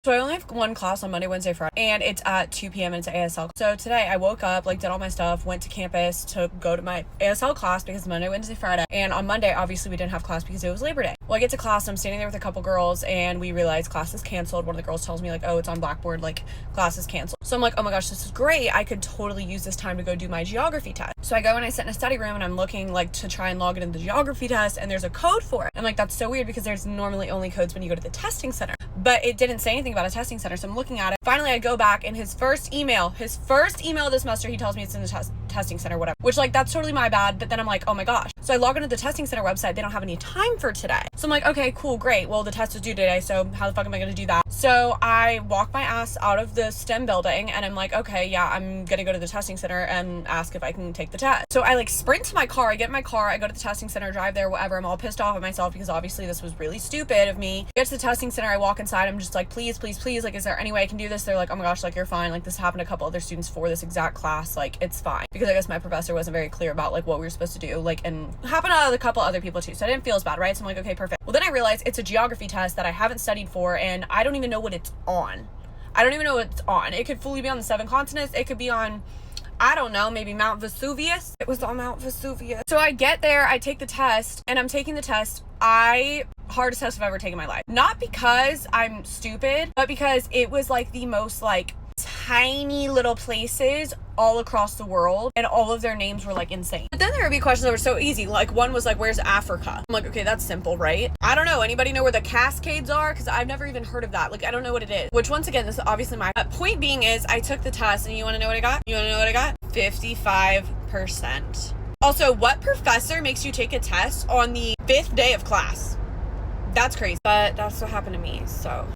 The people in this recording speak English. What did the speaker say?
So I only have one class on Monday, Wednesday, Friday, and it's at 2 p.m. and it's ASL. So today I woke up, like, did all my stuff, went to campus to go to my ASL class because it's Monday, Wednesday, Friday. And on Monday, obviously, we didn't have class because it was Labor Day. Well, I get to class, I'm standing there with a couple girls, and we realize class is canceled. One of the girls tells me, like, oh, it's on Blackboard, like, class is canceled. So I'm like, oh my gosh, this is great. I could totally use this time to go do my geography test. So I go and I sit in a study room and I'm looking, like, to try and log into the geography test, and there's a code for it. I'm like, that's so weird because there's normally only codes when you go to the testing center. But it didn't say anything about a testing center, so I'm looking at it. Finally, I go back, and his first email this semester, he tells me it's in the testing center, whatever. Which, like, that's totally my bad, but then I'm like, oh my gosh. So I log into the testing center website, they don't have any time for today. So I'm like, okay, cool, great. Well, the test is due today, so how the fuck am I gonna do that? So I walk my ass out of the STEM building, and I'm like, okay, yeah, I'm gonna go to the testing center and ask if I can take the test. So I, like, sprint to my car, I get in my car, I go to the testing center, drive there, whatever. I'm all pissed off at myself because obviously this was really stupid of me. Get to the testing center, I walk inside, I'm just like, please, like, is there any way I can do this? They're like, oh my gosh, like, you're fine. Like, this happened to a couple other students for this exact class. Like, it's fine. Because I guess my professor wasn't very clear about, like, what we were supposed to do. Like, and happened to a couple other people too. So I didn't feel as bad, right? So I'm like, okay, perfect. Well, then I realized it's a geography test that I haven't studied for, and I don't even know what it's on. It could fully be on the 7 continents. It could be on, I don't know, maybe Mount Vesuvius. It was on Mount Vesuvius. So I get there, I take the test, and I'm taking the test. Hardest test I've ever taken in my life. Not because I'm stupid, but because it was, like, the most, like, tiny little places all across the world, and all of their names were, like, insane. But then there would be questions that were so easy. Like, one was like, where's Africa? I'm like, okay, that's simple, right? I don't know. Anybody know where the Cascades are? Because I've never even heard of that. Like, I don't know what it is. Which, once again, this is obviously my point being is I took the test, and you want to know what I got? 55%. Also, what professor makes you take a test on the 5th day of class? That's crazy. But that's what happened to me, so